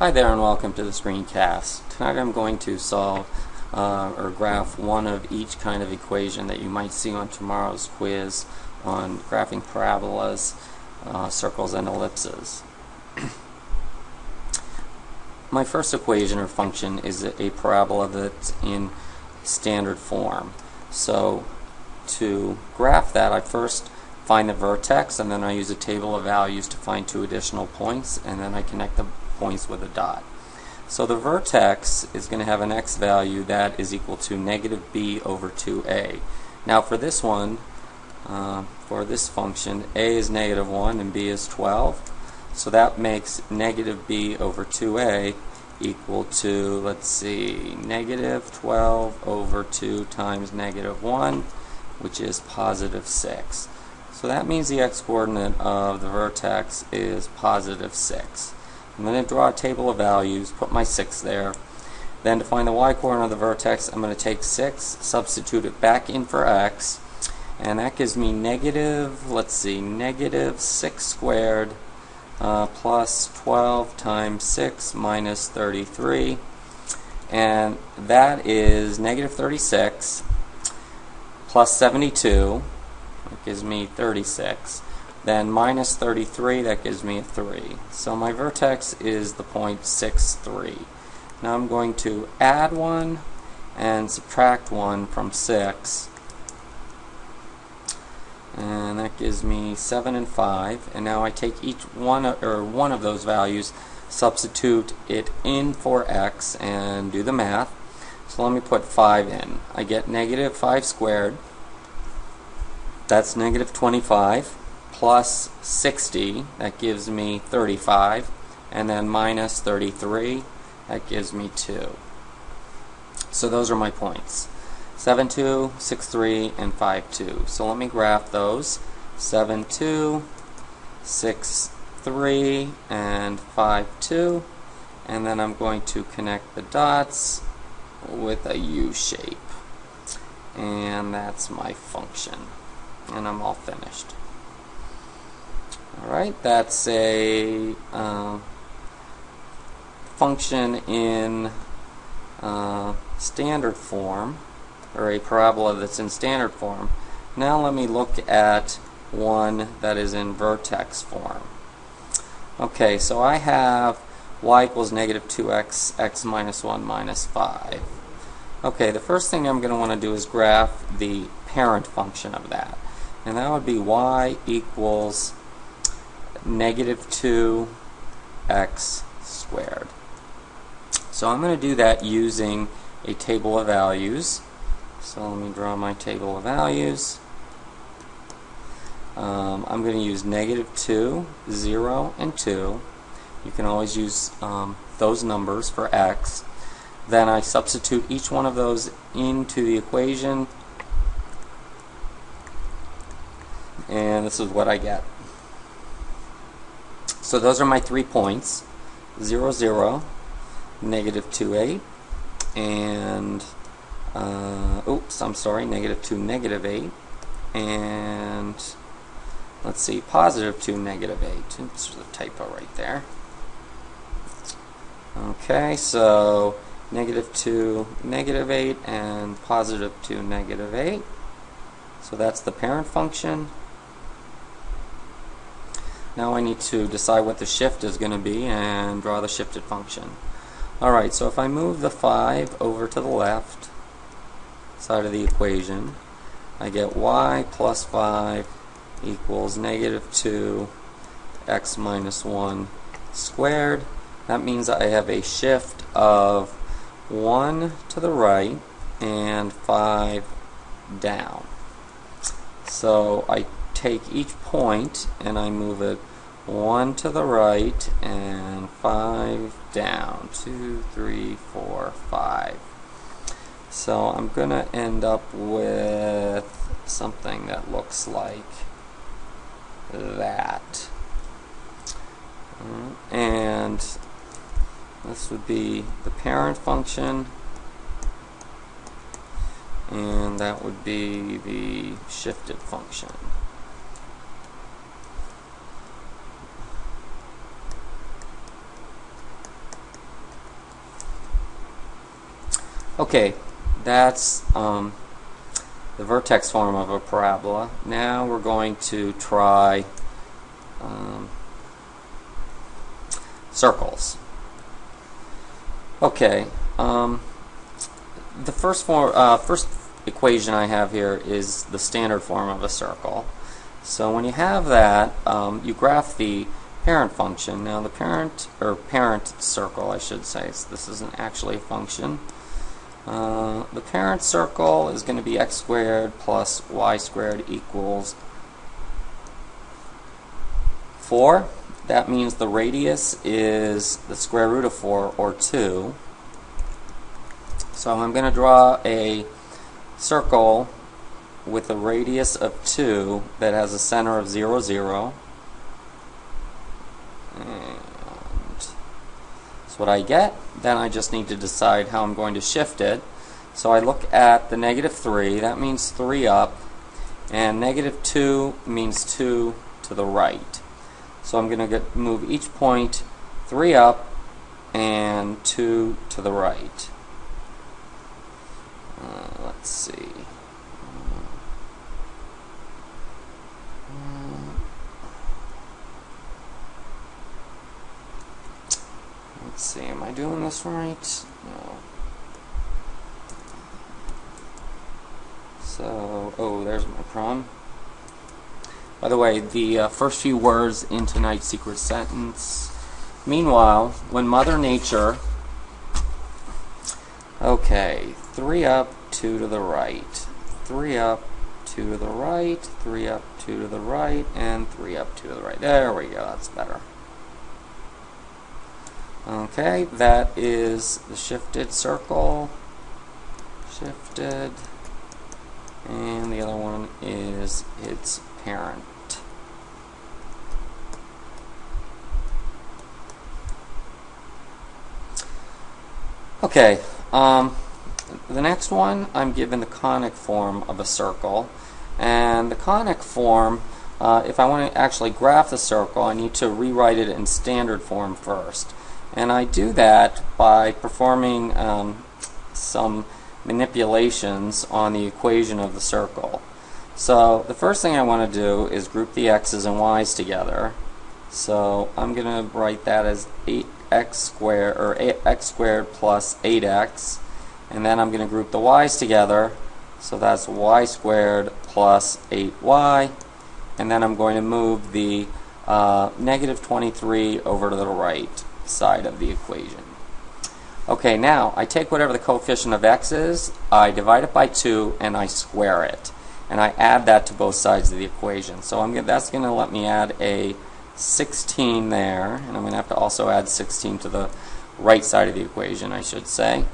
Hi there and welcome to the screencast. Tonight I'm going to solve or graph one of each kind of equation that you might see on tomorrow's quiz on graphing parabolas, circles, and ellipses. My first equation or function is a parabola that's in standard form. So to graph that, I first find the vertex, and then I use a table of values to find two additional points, and then I connect the points with a dot. So the vertex is going to have an x value that is equal to negative b over 2a. Now for this one, for this function, a is negative 1 and b is 12. So that makes negative b over 2a equal to, let's see, negative 12 over 2 times negative 1, which is positive 6. So that means the x-coordinate of the vertex is positive 6. I'm going to draw a table of values, put my 6 there. Then to find the y-coordinate of the vertex, I'm going to take 6, substitute it back in for x, and that gives me negative, let's see, negative 6 squared plus 12 times 6 minus 33, and that is negative 36 plus 72, that gives me 36. Then minus 33, that gives me a 3. So my vertex is the point 6, 3. Now I'm going to add 1 and subtract 1 from 6. And that gives me 7 and 5. And now I take each one of those values, substitute it in for x, and do the math. So let me put 5 in. I get negative 5 squared. That's negative 25. Plus 60, that gives me 35, and then minus 33, that gives me 2. So those are my points, 7, 2, 6, 3, and 5, 2. So let me graph those, 7, 2, 6, 3, and 5, 2, and then I'm going to connect the dots with a U shape, and that's my function, and I'm all finished. Alright, that's a function in standard form, or a parabola that's in standard form. Now let me look at one that is in vertex form. Okay, so I have y equals negative 2x, x minus 1 minus 5. Okay, the first thing I'm going to want to do is graph the parent function of that. And that would be y equals negative 2x squared. So I'm going to do that using a table of values. So let me draw my table of values. I'm going to use negative 2, 0, and 2. You can always use those numbers for x. Then I substitute each one of those into the equation, and this is what I get. So those are my 3 points, 0, 0, negative 2, 8, and, negative 2, negative 8, and, let's see, positive 2, negative 8. Oops, there's a typo right there. Okay, so negative 2, negative 8, and positive 2, negative 8. So that's the parent function. Now I need to decide what the shift is going to be and draw the shifted function. Alright, so if I move the 5 over to the left side of the equation, I get y plus 5 equals negative 2 x minus 1 squared. That means I have a shift of 1 to the right and 5 down. So I take each point and I move it 1 to the right and 5 down. 2, 3, 4, 5. So I'm going to end up with something that looks like that. And this would be the parent function, and that would be the shifted function. Okay, that's the vertex form of a parabola. Now we're going to try circles. Okay, the first equation I have here is the standard form of a circle. So when you have that, you graph the parent function. Now the parent circle, I should say, so this isn't actually a function. The parent circle is going to be x squared plus y squared equals 4. That means the radius is the square root of 4, or 2. So I'm going to draw a circle with a radius of 2 that has a center of 0, 0. And that's what I get. Then I just need to decide how I'm going to shift it. So I look at the -3, that means 3 up, and -2 means 2 to the right. So I'm going to move each point 3 up and 2 to the right. Let's see. Let's see, am I doing this right? No. So, oh, there's my problem. By the way, the first few words in tonight's secret sentence. Meanwhile, when Mother Nature, okay, 3 up, 2 to the right, 3 up, 2 to the right, 3 up, 2 to the right, and 3 up, 2 to the right. There we go, that's better. Okay, that is the shifted circle, shifted, and the other one is its parent. Okay, the next one, I'm given the conic form of a circle, and the conic form, if I want to actually graph the circle, I need to rewrite it in standard form first. And I do that by performing some manipulations on the equation of the circle. So the first thing I want to do is group the x's and y's together. So I'm going to write that as 8x squared, or x squared plus 8x, and then I'm going to group the y's together. So that's y squared plus 8y, and then I'm going to move the -23 over to the right side of the equation. Okay, now I take whatever the coefficient of x is, I divide it by 2, and I square it. And I add that to both sides of the equation. So that's going to let me add a 16 there, and I'm going to have to also add 16 to the right side of the equation, I should say.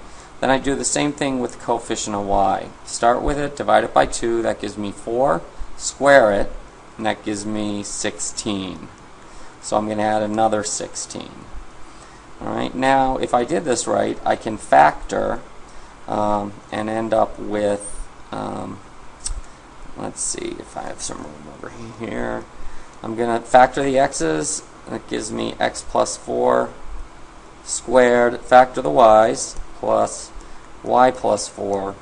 Then I do the same thing with the coefficient of y. Start with it, divide it by 2, that gives me 4, square it, and that gives me 16. So I'm going to add another 16. Alright, now if I did this right, I can factor and end up with, let's see if I have some room over here. I'm going to factor the x's, that gives me x plus 4 squared, factor the y's, plus y plus 4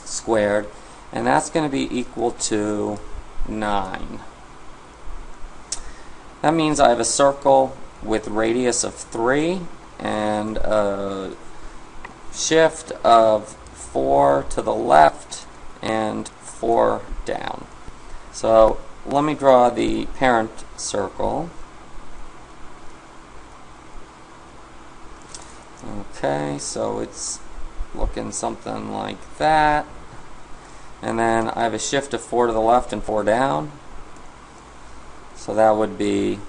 squared, and that's going to be equal to 9. That means I have a circle with radius of 3 and a shift of 4 to the left and 4 down. So let me draw the parent circle. Okay, so it's looking something like that. And then I have a shift of 4 to the left and 4 down. So that would be,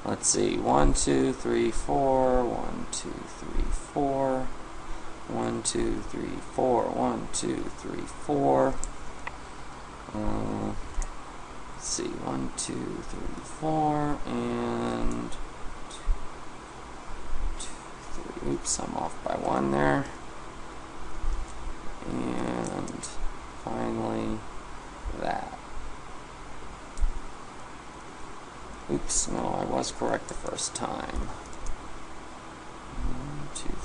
let's see, 1, 2, 3, 4, 1, 2, 3, 4, 1, 2, 3, 4, 1, 2, 3, 4. Let's see, 1, 2, 3, 4, and 2, 3. Oops, I'm off by 1 there. And finally, that. Oops, no, I was correct the first time. 1, 2, 3.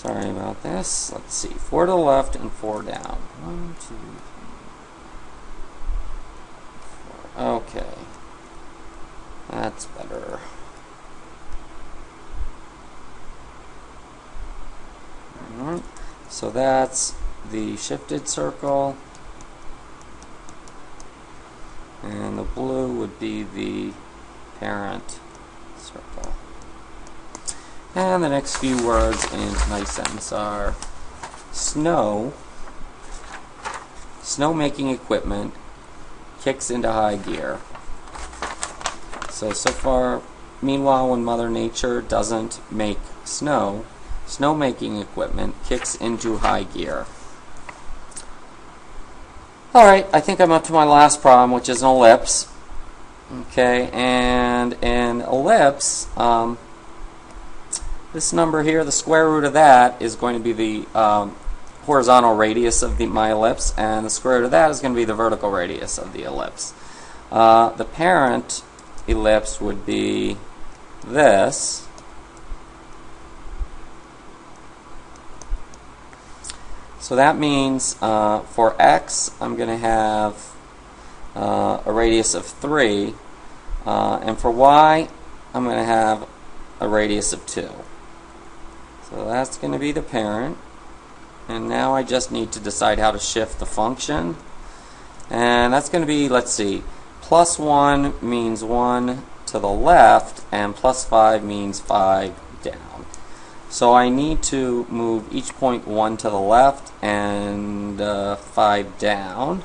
Sorry about this. Let's see. 4 to the left and 4 down. 1, 2, 3, 4. Okay. That's better. Alright. So that's the shifted circle. And the blue would be the parent circle. And the next few words in tonight's sentence are snow making equipment kicks into high gear. So far, meanwhile, when Mother Nature doesn't make snow making equipment kicks into high gear. Alright, I think I'm up to my last problem, which is an ellipse. Okay, and an ellipse, this number here, the square root of that is going to be the horizontal radius of my ellipse, and the square root of that is going to be the vertical radius of the ellipse. The parent ellipse would be this. So that means for x, I'm going to have a radius of 3, and for y, I'm going to have a radius of 2. So that's going to be the parent, and now I just need to decide how to shift the function, and that's going to be, let's see, plus 1 means 1 to the left, and plus 5 means 5 down. So I need to move each point 1 to the left and 5 down.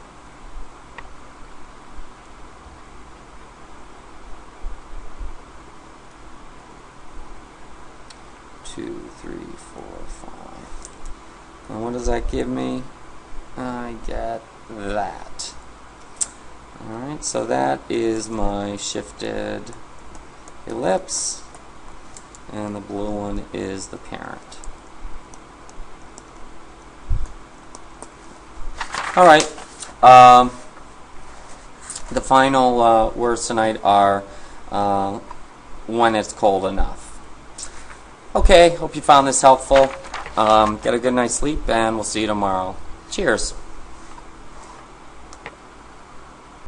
Two, 3, 4, 5. And what does that give me? I get that. Alright, so that is my shifted ellipse, and the blue one is the parent. Alright, the final words tonight are when it's cold enough. Okay, hope you found this helpful. Get a good night's sleep, and we'll see you tomorrow. Cheers.